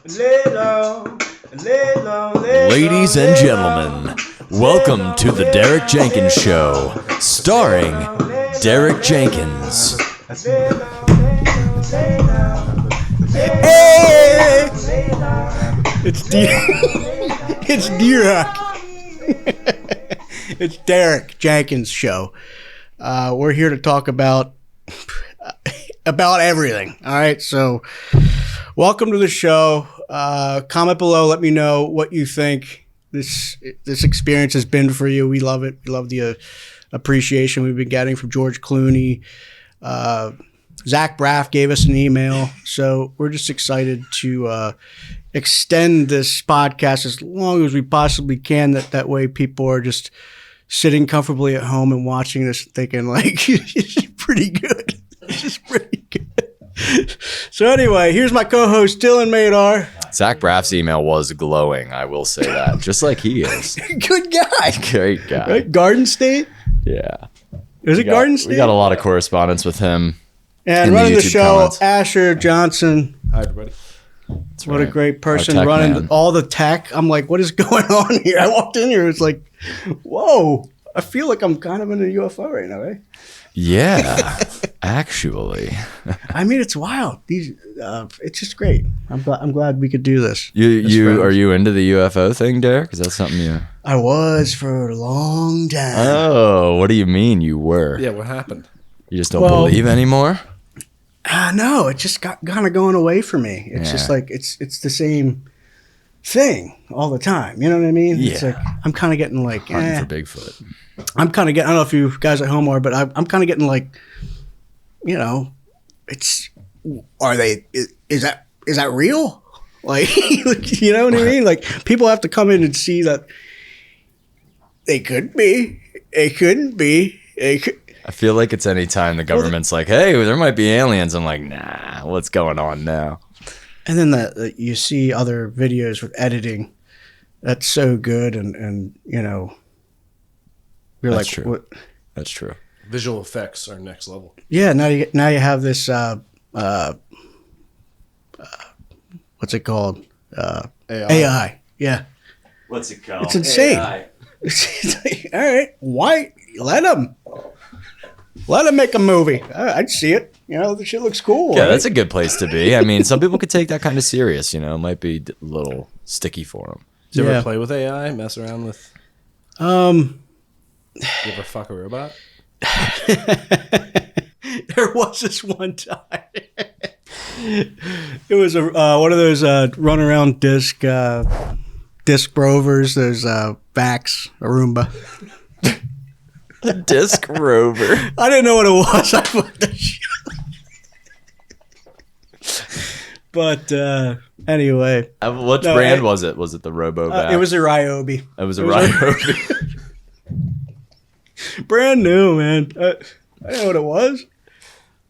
Ladies and gentlemen, welcome to the Derek Jenkins Show, starring Derek Jenkins. Hey! It's D-Rock. It's Derek Jenkins Show. We're here to talk about everything. All right, so welcome to the show. Comment below. Let me know what you think this experience has been for you. We love it. We love the appreciation we've been getting from George Clooney. Zach Braff gave us an email, so we're just excited to extend this podcast as long as we possibly can. That way people are just sitting comfortably at home and watching this and thinking, like, it's pretty good. It's just pretty good. So anyway, here's my co-host, Dylan Madar. Zach Braff's email was glowing, I will say that. Just like he is. Good guy. Great guy. Right? Garden State? Yeah. Is it Garden State? We got a lot of correspondence with him. And running the show, comments. Asher Johnson. Hi, everybody. That's what right. A great person running all the tech. I'm like, what is going on here? I walked in here. It's like, whoa. I feel like I'm kind of in a UFO right now, eh? Yeah, actually. I mean, it's wild. It's just great. I'm glad we could do this. Are you into the UFO thing, Derek? Is that something you? I was for a long time. Oh, what do you mean you were? Yeah, what happened? You just don't believe anymore? No, it just got kind of going away from me. It's just like it's the same thing all the time. You know what I mean? Yeah. It's like I'm kind of getting like Hunting for Bigfoot. I'm kind of getting. I don't know if you guys at home are, but I'm kind of getting like, you know, is that real? Like, you know what I mean? Like, people have to come in and see that they could be, it couldn't be, I feel like it's any time the government's like, hey, there might be aliens. I'm like, nah, what's going on now? And then you see other videos with editing that's so good, and you know, you're that's like, true. what? That's true. Visual effects are next level. Yeah, now you have this what's it called? AI. Yeah. What's it called? It's insane. It's like, all right, why let them make a movie? I'd see it. You know, the shit looks cool. Yeah, right? that's a good place to be. I mean, some people could take that kind of serious. You know, it might be a little sticky for them. Did you ever play with AI? Mess around with? You ever fuck a robot? There was this one time. It was one of those run-around disc rovers. Those Vax, a Roomba. A disc rover. I didn't know what it was. I put the shit. But anyway. What brand was it? Was it the RoboVac? It was a Ryobi. It was a Ryobi. Brand new, man. I didn't know what it was.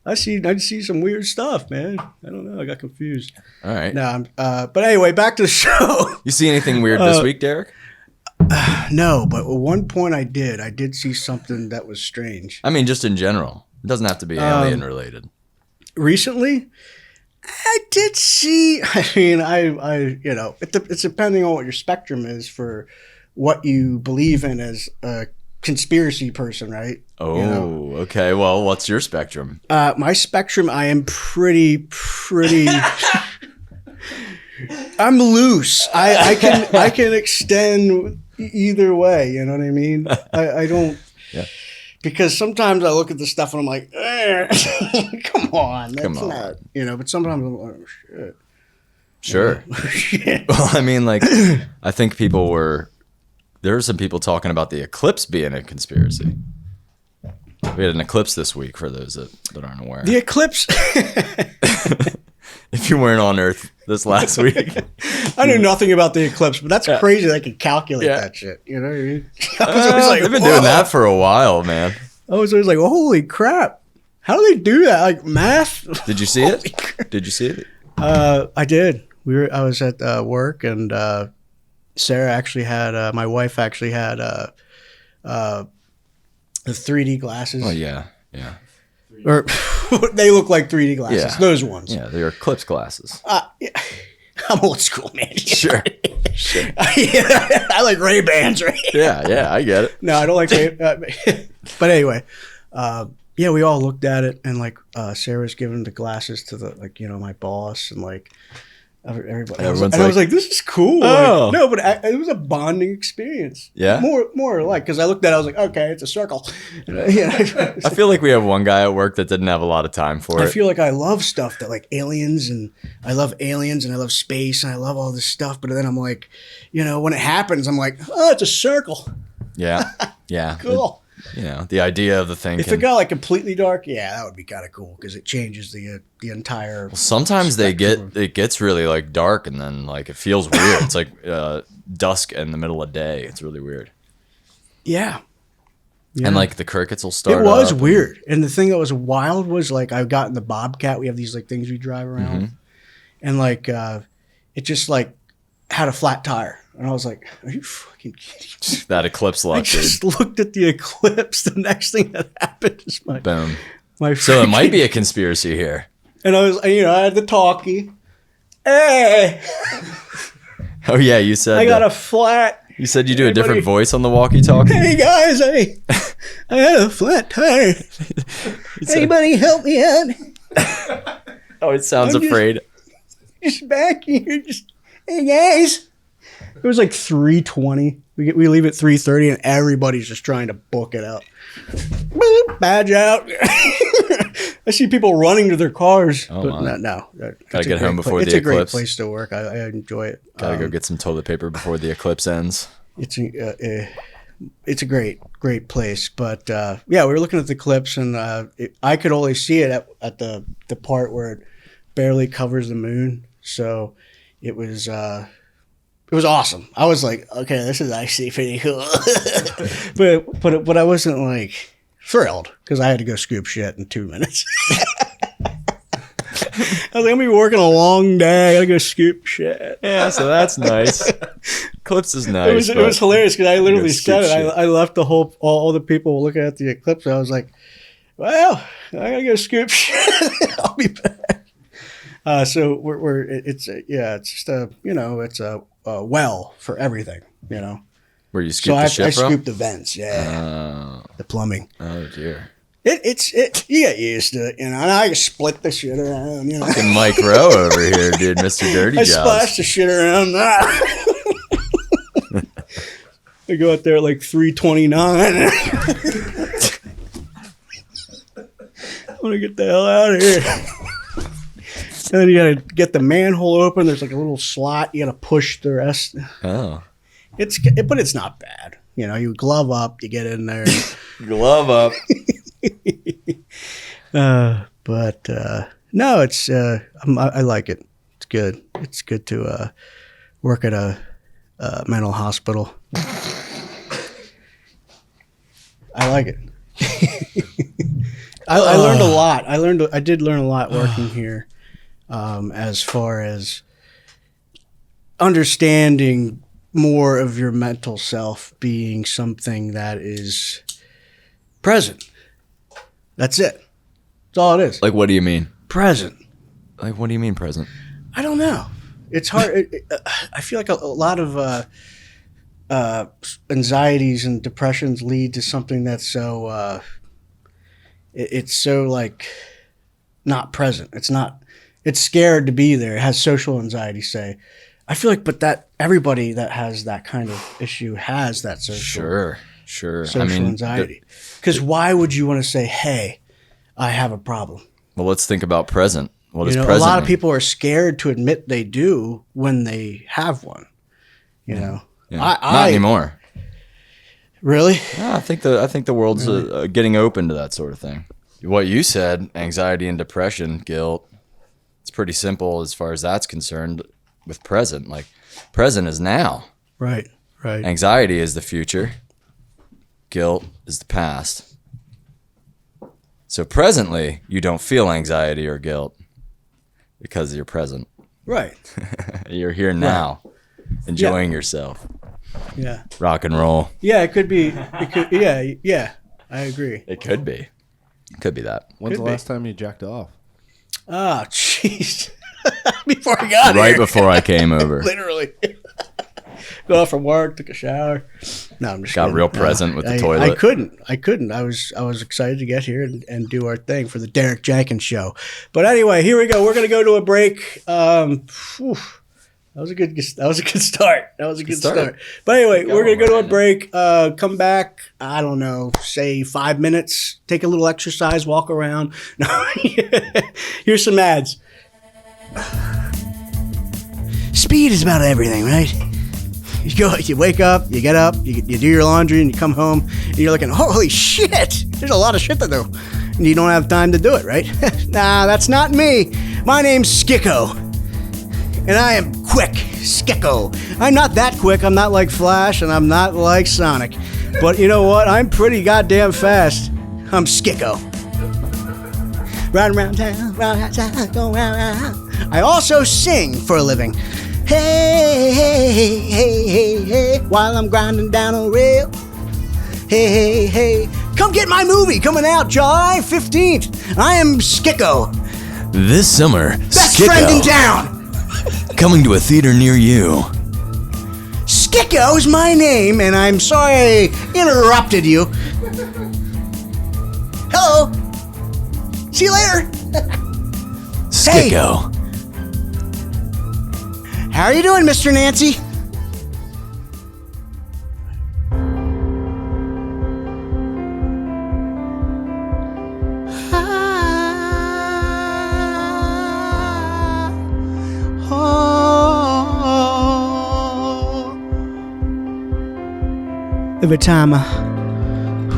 I see some weird stuff, man. I don't know. I got confused. All right. No, but anyway, back to the show. You see anything weird this week, Derek? No, but at one point I did see something that was strange. I mean, just in general. It doesn't have to be alien related. Recently, I did see. I mean, I you know, it's depending on what your spectrum is for what you believe in as a conspiracy person, right? Oh, you know? Okay. Well, what's your spectrum? My spectrum, I am pretty. I'm loose. I can extend either way. You know what I mean? I don't. Yeah. Because sometimes I look at the stuff and I'm like, come on, that's not, you know. But sometimes I'm like, oh shit. Sure. Shit. Well, I mean, like, I think there were some people talking about the eclipse being a conspiracy. We had an eclipse this week, for those that aren't aware. The eclipse. If you weren't on Earth this last week. I knew nothing about the eclipse, but that's crazy that I can calculate that shit. You know what I mean? I was always like, they've been doing that for a while, man. I was always like, holy crap. How do they do that? Like, math? Did you see it? Did you see it? I did. I was at work, and Sarah actually had, my wife actually had the 3D glasses. Oh, yeah. Yeah. Or they look like 3D glasses. Yeah. Those ones. Yeah, they're eclipse glasses. Yeah. I'm old school, man. Sure. I like Ray-Bans, right? Yeah, I get it. No, I don't like but anyway, yeah, we all looked at it, and like Sarah's giving the glasses to the my boss, and like everybody. I was like, this is cool. Oh. Like, no, but it was a bonding experience. Yeah, more like because I looked at it, I was like, okay, it's a circle. I feel like we have one guy at work that didn't have a lot of time for it. I feel like I love stuff that like aliens, and I love space, and I love all this stuff. But then I'm like, when it happens, I'm like, oh, it's a circle. Yeah. Cool. The idea of the thing. If it got like completely dark, yeah, that would be kind of cool because it changes the entire. Well, sometimes it gets really like dark, and then like it feels weird. It's like dusk in the middle of day. It's really weird. Yeah. And like the crickets will start. It was weird, and the thing that was wild was like I got in the Bobcat. We have these like things we drive around, and like it just like had a flat tire. And I was like, are you fucking kidding me? That eclipse luck, I just looked at the eclipse. The next thing that happened is boom. So it might be a conspiracy here. And I was, I had the talkie. Hey! Oh, yeah, you said. I got a flat. You said you do a different voice on the walkie-talkie? Hey, guys, I had a flat tire. Anybody help me out? Oh, it sounds afraid. Just back here. Hey, guys. It was like 3:20. We leave at 3:30, and everybody's just trying to book it out. Boop, badge out. I see people running to their cars. Oh, but no. Gotta get home before the eclipse. It's a great place to work. I enjoy it. Gotta go get some toilet paper before the eclipse ends. It's a great place. But yeah, we were looking at the eclipse, and I could only see it at the part where it barely covers the moon. So it was awesome. I was like, okay, this is actually pretty cool. but I wasn't like thrilled because I had to go scoop shit in 2 minutes. I was like, I'm gonna be working a long day. I gotta go scoop shit. Yeah, so that's nice. Eclipse is nice. It was hilarious because I literally said it. I left all the people looking at the eclipse. I was like, well, I gotta go scoop shit. I'll be back. So it's just it's a well for everything, Where you scoop the shit from? I scoop the vents, the plumbing. Oh dear. You get used to it, and I split the shit around, Fucking Mike Rowe over here, dude, Mr. Dirty Jobs. I splash the shit around. I go out there at like 3:29. I want to get the hell out of here. And then you gotta get the manhole open. There's like a little slot. You gotta push the rest. Oh. But it's not bad. You glove up. You get in there. Glove up. But no, it's I like it. It's good. It's good to work at a mental hospital. I like it. I learned a lot. I did learn a lot working here. As far as understanding more of your mental self being something that is present. That's it. That's all it is. Like, what do you mean? Present. Like, what do you mean present? I don't know. It's hard. I feel like a lot of anxieties and depressions lead to something that's so it's so like not present. It's scared to be there. It has social anxiety, say. I feel like, but that everybody that has that kind of issue has that social social anxiety. Because why would you want to say, hey, I have a problem? Well, let's think about present. What is present? A lot of people are scared to admit they do when they have one. Yeah. Not anymore. Really? Yeah, I think the world's getting open to that sort of thing. What you said, anxiety and depression, guilt, it's pretty simple as far as that's concerned with present. Like, present is now. Right. Anxiety is the future. Guilt is the past. So presently, you don't feel anxiety or guilt because you're present. Right. You're here now, enjoying yourself. Yeah. Rock and roll. Yeah, it could be. Yeah. I agree. It could be. It could be that. When's the last time you jacked off? Ah, jeez. before I got Right here. before I came over. Literally. Got off from work, took a shower. No, I'm just Got kidding. real present with the I toilet. couldn't. I was excited to get here and do our thing for the Derek Jenkins Show. But anyway, here we go. We're gonna go to a break. That was a good start. That was a good start. But anyway, we're going to go to a break, come back, I don't know, say 5 minutes, take a little exercise, walk around. No. Here's some ads. Speed is about everything, right? You wake up, you get up, you do your laundry, and you come home, and you're looking, holy shit, there's a lot of shit to do. And you don't have time to do it, right? Nah, that's not me. My name's Skicko. And I am quick, Skicko. I'm not that quick. I'm not like Flash, and I'm not like Sonic. But you know what? I'm pretty goddamn fast. I'm Skicko. Round around town, go round. I also sing for a living. Hey, hey, hey, hey, hey, hey, while I'm grinding down a rail. Hey, hey, hey, come get my movie coming out July 15th. I am Skicko. This summer, Best Skicko, friend in town. coming to a theater near you. Skicko is my name, and I'm sorry I interrupted you. Hello. See you later. Skicko. How are you doing, Mr. Nancy? Every time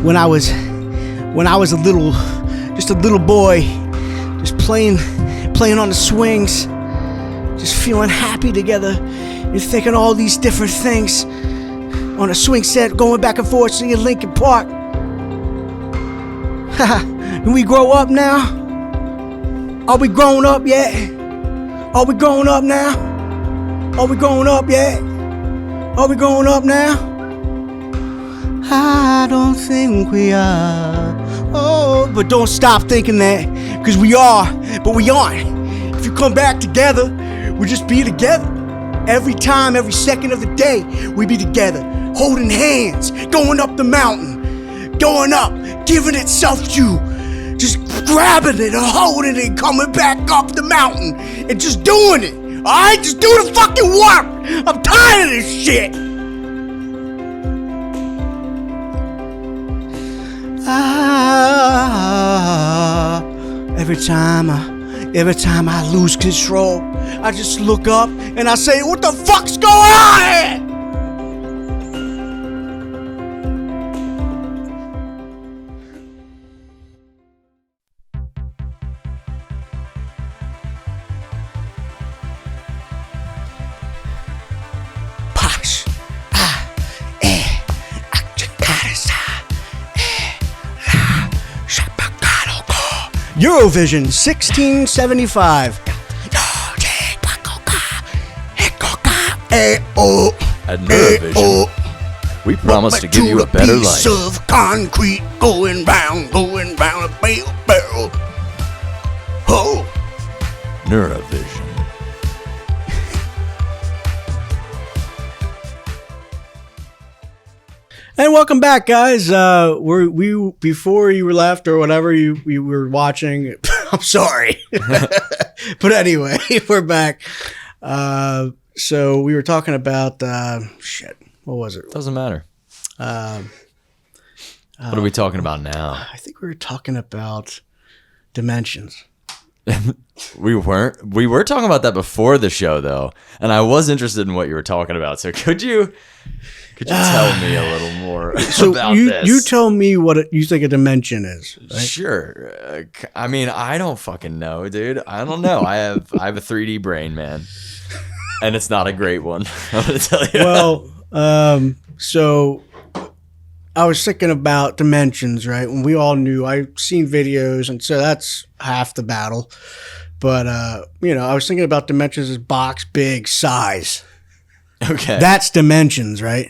when I was a little boy, just playing on the swings, just feeling happy together and thinking all these different things on a swing set, going back and forth singing Linkin Park. Can we grow up now? Are we grown up yet? Are we grown up now? Are we grown up yet? Are we grown up now? I don't think we are. Oh, but don't stop thinking that, because we are, but we aren't. If you come back together, we'll just be together. Every time, every second of the day, we be together, holding hands, going up the mountain, going up, giving it self-chew, just grabbing it and holding it and coming back up the mountain and just doing it. Alright, just do the fucking work. I'm tired of this shit. Every time I lose control, I just look up and I say, what the fuck's going on here? Posh. Eurovision 1675. At Neurovision, we promise to give you a better life. Piece of concrete going round a barrel. Oh. Neurovision. And welcome back, guys. We before you were left or whatever you were watching. I'm sorry, but anyway, we're back. So we were talking about shit. What was it? Doesn't matter. What are we talking about now? I think we were talking about dimensions. We weren't. We were talking about that before the show, though, and I was interested in what you were talking about. So could you tell me a little more about this? You tell me what you think a dimension is. Right? Sure. I mean, I don't fucking know, dude. I don't know. I have a 3D brain, man, and it's not a great one. I'm gonna tell you. Well, so I was thinking about dimensions, right? When we all knew, I've seen videos, and so that's half the battle. But I was thinking about dimensions as box, big, size. Okay. That's dimensions, right?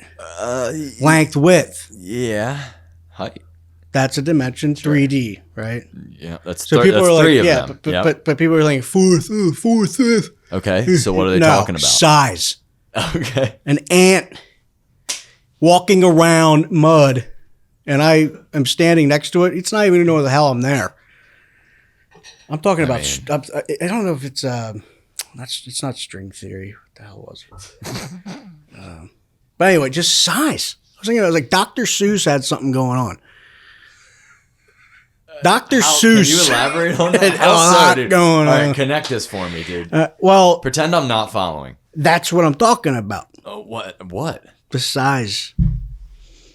Length, width. Yeah. Height. That's a dimension, 3D, right? Yeah, that's, So people that's are three like, of yeah, them. but, Yep. but people are like, fourth, fifth. Okay, so what are they No, talking about? size. Okay. An ant walking around mud, and I am standing next to it. It's not even know the hell I'm there. I'm talking about. I don't know if it's it's not string theory. What the hell was it? But anyway, just size. I was like Dr. Seuss had something going on. Dr. Seuss. Can you elaborate on that? had a lot going All on. right, connect this for me, dude. Well, Pretend I'm not following. that's what I'm talking about. Oh, what? The size.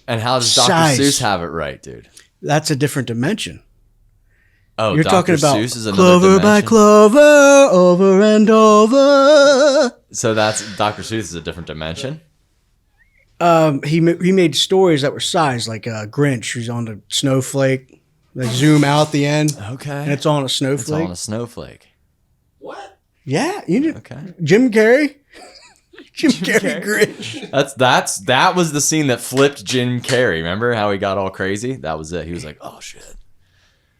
And how does Dr. Size. Seuss have it right, dude? That's a different dimension. Oh, You're Dr. talking about Seuss is another clover dimension. by clover, over and over. So that's Dr. Seuss is a different dimension. He made stories that were sized, like Grinch, who's on the snowflake. They zoom out at the end, Okay. and it's on a It's snowflake. on a snowflake. Yeah, you know, Okay. Jim Carrey. Jim Carrey Grinch. That was the scene that flipped Jim Carrey. Remember how he got all crazy? That was it. He was like, "Oh shit,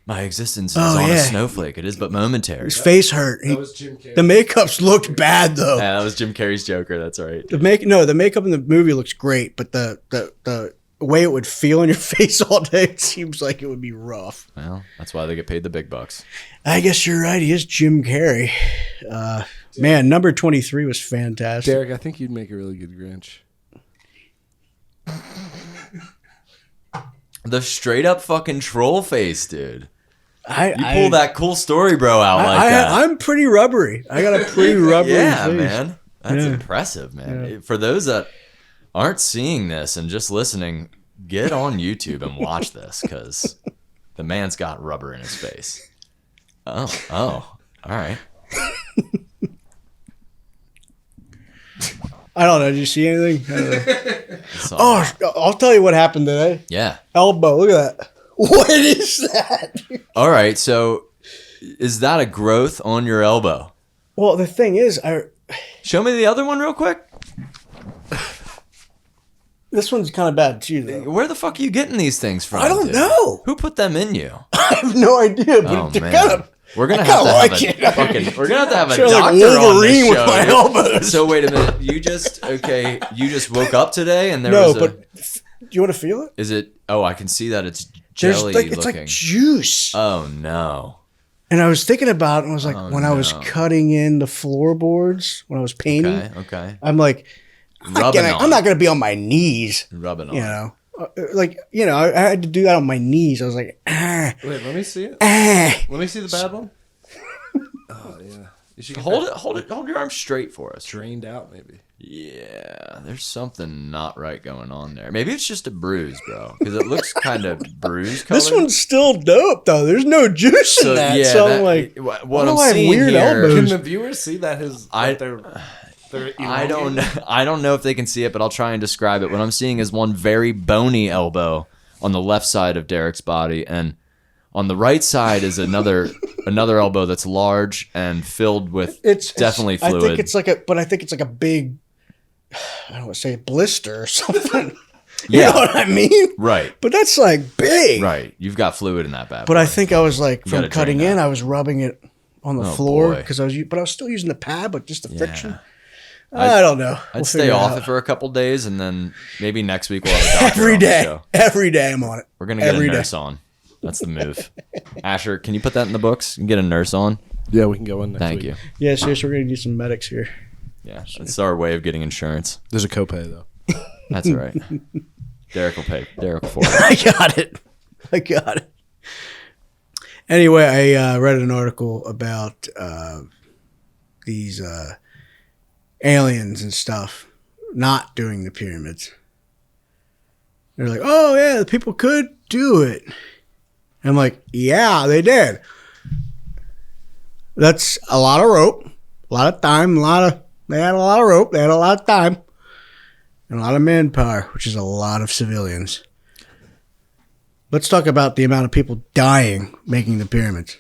my existence is on a snowflake. It is but momentary." His face hurt. That was Jim Carrey. The makeups looked bad though. Yeah, that was Jim Carrey's Joker. That's right. The makeup in the movie looks great, but the way it would feel in your face all day, it seems like it would be rough. Well, that's why they get paid the big bucks. I guess you're right. He is Jim Carrey. Man, number 23 was fantastic. Derek, I think you'd make a really good Grinch. The straight up fucking troll face, dude. You You pull that cool story bro out like that. I'm pretty rubbery. I got a pretty rubbery Yeah, face. man. That's Yeah. impressive, man. For those that aren't seeing this and just listening, get on YouTube and watch this because the man's got rubber in his face. Oh, all right. I don't know. Did you see anything? I don't know. So, I'll tell you what happened today. yeah. Elbow. Look at that. What is that? All right. So, is that a growth on your elbow? Well, the thing is, Show me the other one real quick. this one's kind of bad too, though. Where the fuck are you getting these things from? I don't dude? know. Who put them in you? I have no idea, but Oh they're man. kind of. We're gonna I have to kinda have like a it. fucking. We're gonna have to have a Sort of like doctor on Wolverine this with show. my dude. elbows. So wait a minute. You just woke up today and there No, was but do you want to feel it? Is it? Oh, I can see that it's jelly It's looking. like juice. Oh no. And I was thinking about it, and I was like, Oh, when I was no. cutting in the floorboards, when I was painting, Okay. I'm like, I'm not going to be on my knees. Rubbing on. You know, I had to do that on my knees. I was like, Wait, let me see it. ah. Let me see the bad one. Oh yeah. You should get Hold that it. Hold your arm straight for us. drained out, maybe. Yeah, there's something not right going on there. Maybe it's just a bruise, bro, because it looks kind of bruise colored. This one's still dope, though. There's no juice in that. yeah, So I'm that- like, what why do I'm I have seeing weird here. elbows? Can the viewers see that they're I don't know if they can see it, but I'll try and describe it. What I'm seeing is one very bony elbow on the left side of Derek's body, and on the right side is another elbow that's large and filled with definitely fluid. I think it's like a big, I don't want to say blister or something. You Yeah. know what I mean? Right. But that's like big. Right. You've got fluid in that bad But boy. I think I was like, gotta from cutting drain in, that. I was rubbing it on the Oh, floor boy. because I was still using the pad, but just the friction. Yeah. I don't know. I'd stay off it for a couple days, and then maybe next week we'll have a doctor every on the day. show. Every day I'm on it. We're gonna get every a day. nurse on. That's the move. Asher, can you put that in the books and get a nurse on? Yeah, we can go in next Thank week. you. Yeah, seriously, we're gonna do some medics here. Yeah, that's our way of getting insurance. There's a copay though. That's all right. Derek will pay. Derek will afford it. I got it. Anyway, I read an article about these aliens and stuff not doing the pyramids. They're like, oh yeah, the people could do it. And I'm like, yeah, they did. That's a lot of rope, a lot of time, they had a lot of rope, they had a lot of time, and a lot of manpower, which is a lot of civilians. Let's talk about the amount of people dying making the pyramids.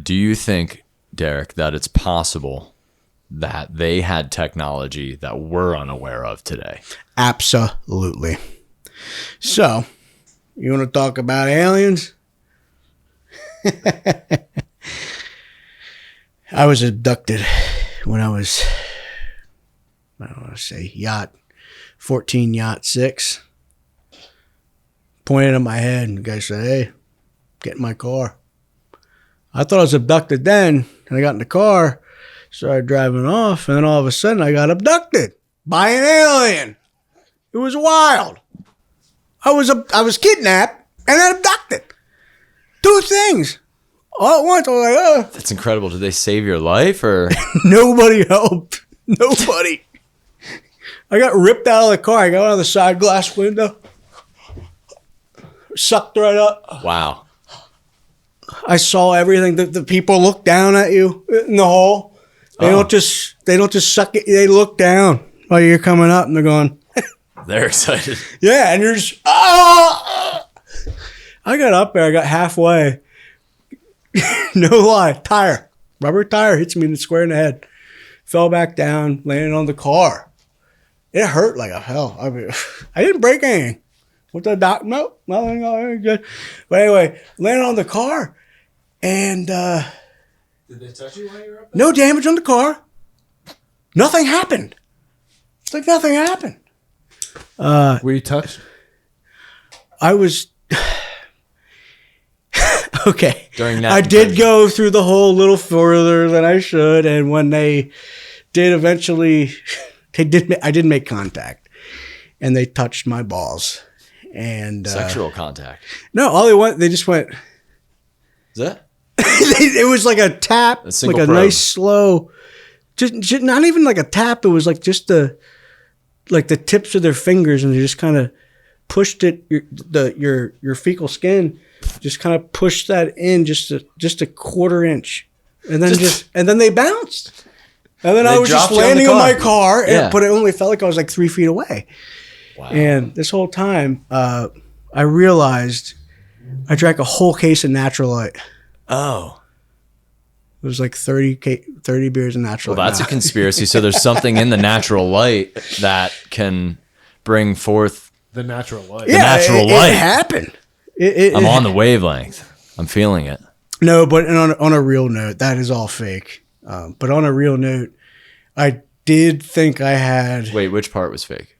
Do you think, Derek, that it's possible that they had technology that we're unaware of today? Absolutely. So, You want to talk about aliens? I was abducted when I was, I don't want to say yacht, 14 yacht 6. Pointed at my head and the guy said, hey, get in my car. I thought I was abducted then, and I got in the car, started driving off, and then all of a sudden I got abducted by an alien. It was wild. I was kidnapped and then abducted. 2 things. All at once, I was like, oh. That's incredible. Did they save your life or? Nobody helped. Nobody. I got ripped out of the car. I got out of the side glass window. Sucked right up. Wow. I saw everything. The people look down at you in the hole. They don't just suck it. They look down while you're coming up and they're going. They're excited. Yeah, and you're just, I got up there. I got halfway. No lie. Rubber tire hits me in the square in the head. Fell back down, landed on the car. It hurt like a hell. I mean, I didn't break anything. With the doc, nope, nothing good. But anyway, landed on the car, and did they touch you while you were up there? no damage on the car. Nothing happened. It's like nothing happened. Were you touched? I was okay. During that, I did go through the hole a little further than I should, and when they did eventually, I did make contact, and they touched my balls. And sexual contact. No, they just went. Is that? It was like a tap, like a nice slow, just not even like a tap. It was like just the tips of their fingers, and they just kind of pushed it. Your fecal skin, just kind of pushed that in just a quarter inch, and then they bounced, and then I was just landing on my car, but it only felt like I was like 3 feet away. Wow. And this whole time, I realized I drank a whole case of Natural Light. Oh. It was like 30 beers of Natural Light. Well, that's a conspiracy. So there's something in the natural light that can bring forth the natural light. The natural light. It happened. I'm on the wavelength. I'm feeling it. No, but on a real note, that is all fake. But on a real note, I did think I had... Wait, which part was fake?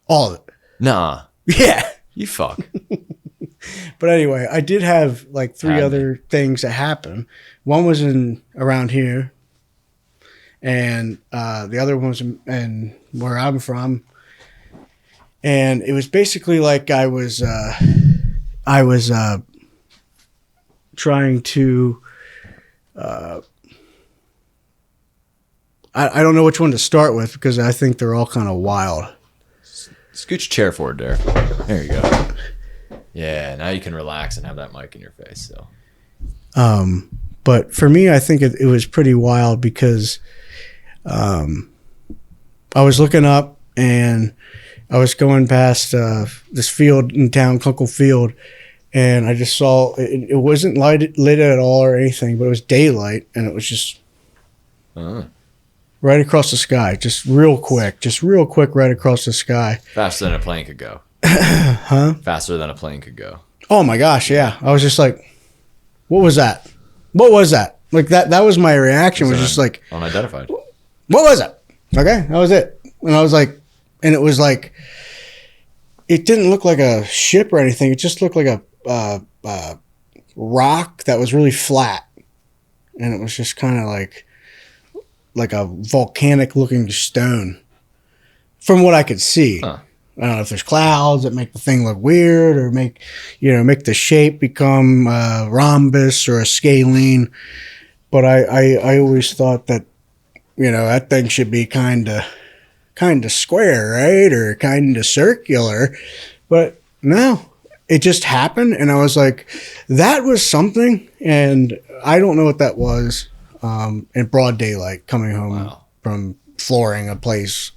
All of it. Nah. Yeah. You fuck. But anyway, I did have like 3 other things that happened. One was around here, and the other one was in where I'm from. And it was basically like I was trying to. I don't know which one to start with because I think they're all kind of wild. Scooch chair forward, Derek. There you go. Yeah, now you can relax and have that mic in your face. So, but for me, I think it was pretty wild because I was looking up and I was going past this field in town, Kunkel Field, and I just saw it wasn't lit at all or anything, but it was daylight, and it was just right across the sky, just real quick, right across the sky. faster than a plane could go. Huh? Faster than a plane could go. Oh my gosh, yeah. I was just like, what was that? What was that? Like that was my reaction, was just like unidentified. What was it? Okay, that was it. And I was like, and it was like, it didn't look like a ship or anything. It just looked like a rock that was really flat. And it was just kind of like a volcanic looking stone from what I could see. Huh. I don't know if there's clouds that make the thing look weird or make the shape become a rhombus or a scalene. But I always thought that, that thing should be kind of square, right? Or kind of circular. But no, it just happened. And I was like, that was something. And I don't know what that was in broad daylight coming home from flooring a place.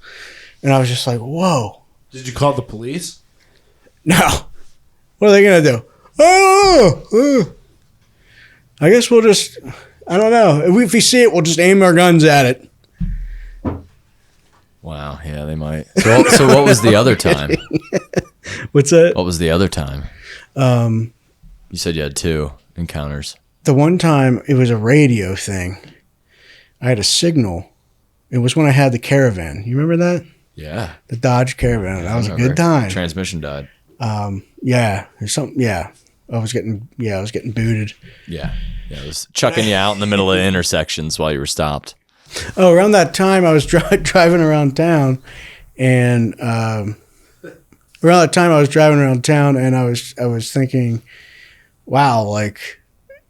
And I was just like, whoa. Did you call the police? No. What are they going to do? Oh, I guess we'll just, I don't know. If we see it, we'll just aim our guns at it. Wow. Yeah, they might. So what was the other time? What's that? What was the other time? You said you had 2 encounters. The one time it was a radio thing. I had a signal. It was when I had the Caravan. You remember that? Yeah. The Dodge Caravan. That was a good time. Transmission died. Yeah. There's something. Yeah. I was getting booted. Yeah. Yeah. It was chucking you out in the middle of intersections while you were stopped. Oh, around that time I was driving around town, and and I was thinking, wow, like,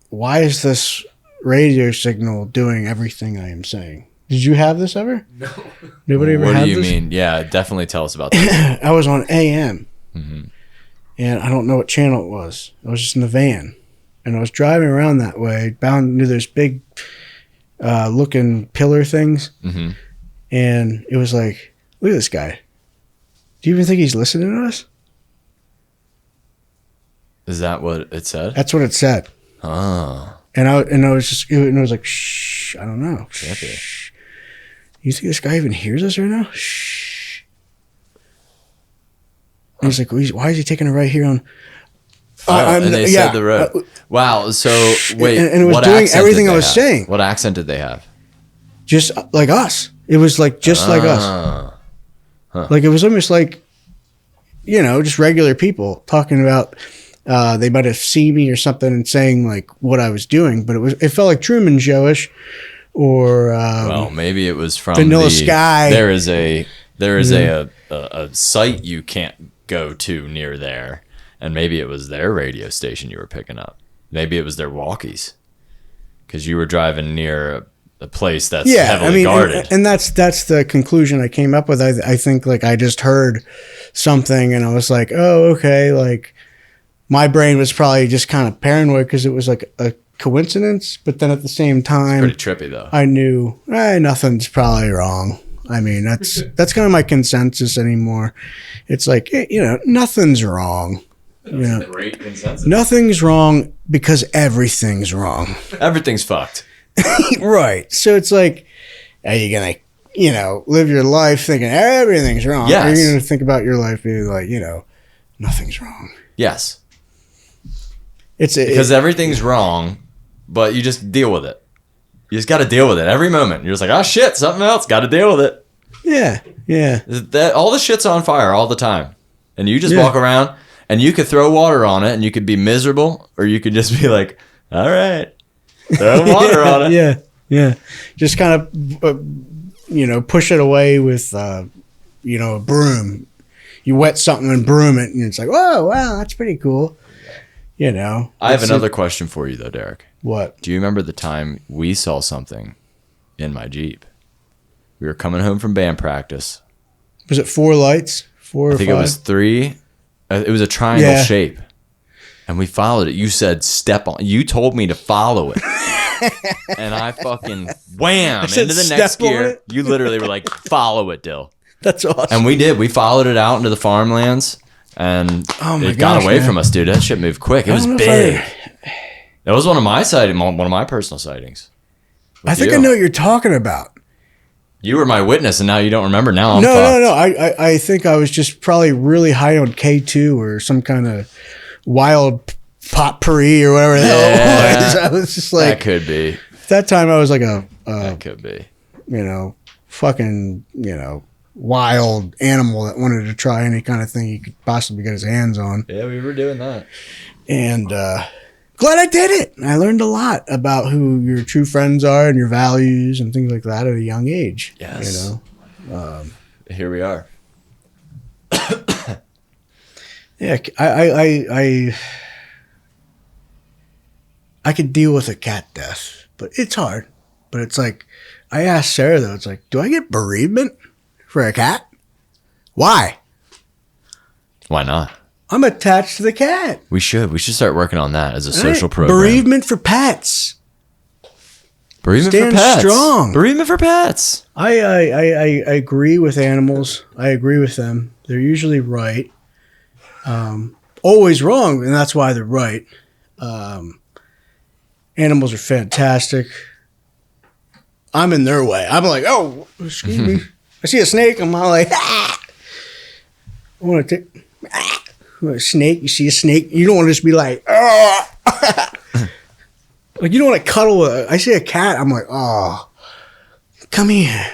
why is this radio signal doing everything I am saying? Did you have this ever? No. Nobody ever had this? What do you mean? Yeah, definitely tell us about that. I was on AM, Mm-hmm. and I don't know what channel it was. I was just in the van, and I was driving around that way, bound into those big looking pillar things, Mm-hmm. and it was like, look at this guy. Do you even think he's listening to us? Is that what it said? That's what it said. Oh. And I was like, shh, I don't know. Shh. You think this guy even hears us right now? Shh. And he's like, why is he taking a right here on? And they said the road. Wow. So wait, and it was what doing accent everything did I they was have? saying. What accent did they have? Just like us. It was like just like us. Huh. Like it was almost like, just regular people talking about. They might have seen me or something and saying like what I was doing, but it felt like Truman Showish, or Well, maybe it was from Vanilla Sky. There is a site you can't go to near there, and maybe it was their radio station you were picking up. Maybe it was their walkies, because you were driving near a place that's heavily guarded. And that's the conclusion I came up with. I think like I just heard something and I was like, oh, okay, like. My brain was probably just kind of paranoid because it was like a coincidence, but then at the same time, Pretty trippy though. I knew nothing's probably wrong. I mean, that's kind of my consensus anymore. It's like, nothing's wrong. That's a great consensus. Nothing's wrong because everything's wrong. Everything's fucked. Right. So it's like, are you going to, live your life thinking everything's wrong? Yes. Or are you going to think about your life being like, nothing's wrong? Yes. Because everything's wrong, but you just deal with it. You just got to deal with it every moment. You're just like, oh shit, something else. Got to deal with it. Yeah. All the shit's on fire all the time, and you just walk around, and you could throw water on it, and you could be miserable, or you could just be like, all right, throw water on it. Yeah. Just kind of, push it away with, a broom. You wet something and broom it, and it's like, whoa, wow, that's pretty cool. I have another question for you, though, Derek. What? Do you remember the time we saw something in my Jeep? We were coming home from band practice. Was it 4 lights? 4 or 5? I think it was 3. It was a triangle shape. And we followed it. You said step on. You told me to follow it. And I fucking wham into the next gear. You literally were like, follow it, Dill. That's awesome. And we did. We followed it out into the farmlands. And it got away from us, dude. That shit moved quick. It was big. That was one of my personal sightings. I think I know what you're talking about. You were my witness, and now you don't remember. Now I'm fucked. No. I think I was just probably really high on K2 or some kind of wild potpourri or whatever the hell it was. I was just like, that could be. That time I was like that could be. Fucking, wild animal that wanted to try any kind of thing he could possibly get his hands on. Yeah, we were doing that. And glad I did it. I learned a lot about who your true friends are and your values and things like that at a young age. Yes. Here we are. Yeah, I could deal with a cat death, but it's hard. But it's like, I asked Sarah though, it's like, do I get bereavement for a cat? Why? Why not? I'm attached to the cat. We should start working on that as a social program. Bereavement for pets. Bereavement Stand for pets. strong. Bereavement for pets. I agree with animals. I agree with them. They're usually right. Always wrong, and that's why they're right. Animals are fantastic. I'm in their way. I'm like, oh, excuse me. I see a snake. I'm all like, I want to take. A snake, you see a snake, you don't want to just be like, oh. Like, you don't want to cuddle with, I see a cat, I'm like, oh, come here.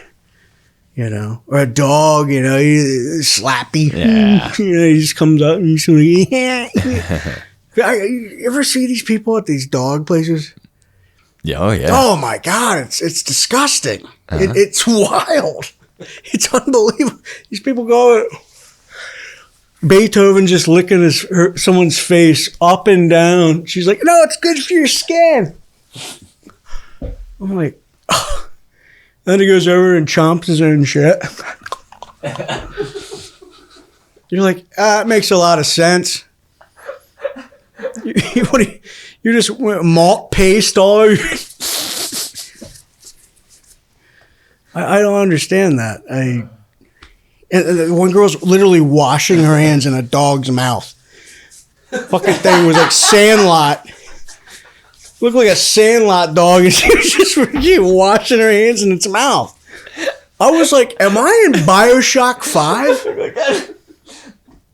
You know, or a dog, you know, slappy. Yeah. You know, he just comes up and he's like, yeah. You ever see these people at these dog places? Yeah, oh yeah. Oh my God, it's disgusting. It's wild. It's unbelievable. These people go, Beethoven just licking someone's face up and down. She's like, no, it's good for your skin. I'm like, oh. Then he goes over and chomps his own shit. You're like, it makes a lot of sense. You just went malt paste all over. I don't understand that. And one girl's literally washing her hands in a dog's mouth. Fucking thing was like Sandlot. Looked like a Sandlot dog, and she was just washing her hands in its mouth. I was like, am I in BioShock 5?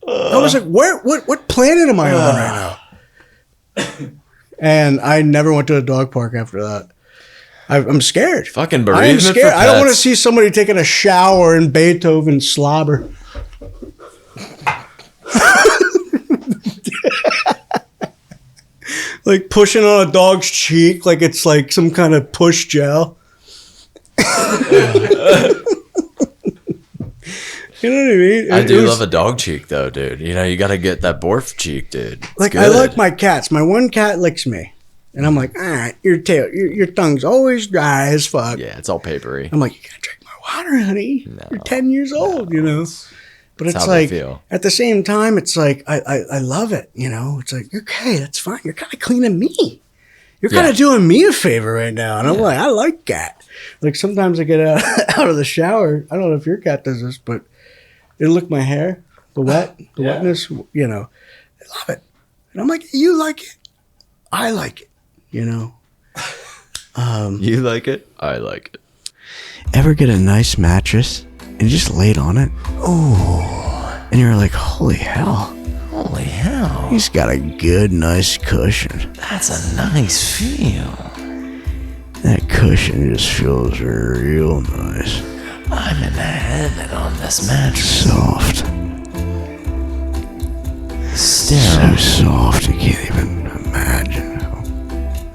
I was like, what planet am I on right now? And I never went to a dog park after that. I'm scared. Fucking I am bereavement for scared. I don't want to pets. see somebody taking a shower in Beethoven slobber. Like pushing on a dog's cheek like it's like some kind of push gel. You know what I mean? I do love a dog cheek though, dude. You know, you got to get that Borf cheek, dude. It's like good. I like my cats. My one cat licks me, and I'm like, all right, your tongue's always dry as fuck. Yeah, it's all papery. I'm like, you gotta drink my water, honey. No. You're 10 years old, you know. But That's it's how they like feel. at the same time, it's like I love it, you know. It's like, okay, that's fine. You're kind of cleaning me. You're kind of doing me a favor right now, and I'm like, I like that. Like sometimes I get out of the shower. I don't know if your cat does this, but it'll lick my hair, the wetness, you know. I love it, and I'm like, you like it, I like it, you know. You like it? I like it. Ever get a nice mattress and just laid on it? Oh, and you're like, holy hell. Holy hell. He's got a good, nice cushion. That's a nice feel. That cushion just feels real nice. I'm in heaven on this mattress. Soft. Sterile. So soft you can't even imagine how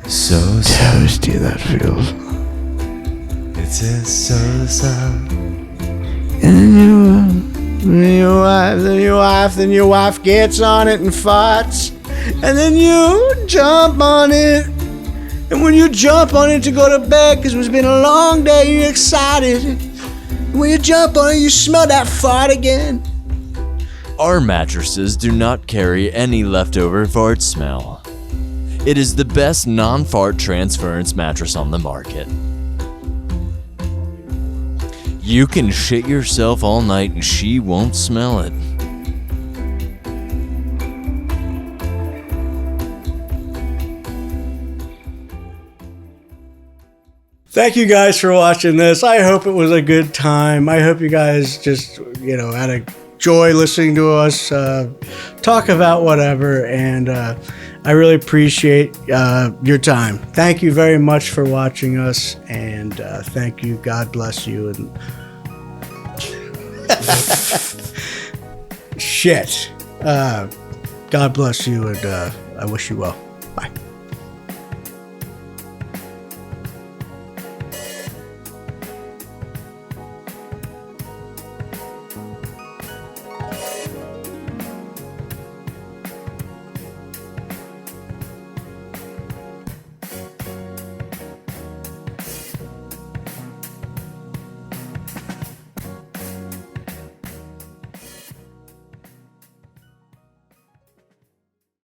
So toasty that feels. It is so soft. And then your wife gets on it and farts. And then you jump on it. And when you jump on it to go to bed, because it's been a long day, you're excited. And when you jump on it, you smell that fart again. Our mattresses do not carry any leftover fart smell. It is the best non-fart transference mattress on the market. You can shit yourself all night and she won't smell it. Thank you guys for watching this. I hope it was a good time. I hope you guys just, you know, had a joy listening to us talk about whatever. And I really appreciate your time. Thank you very much for watching us. And thank you. God bless you. And shit. God bless you. And I wish you well. Bye.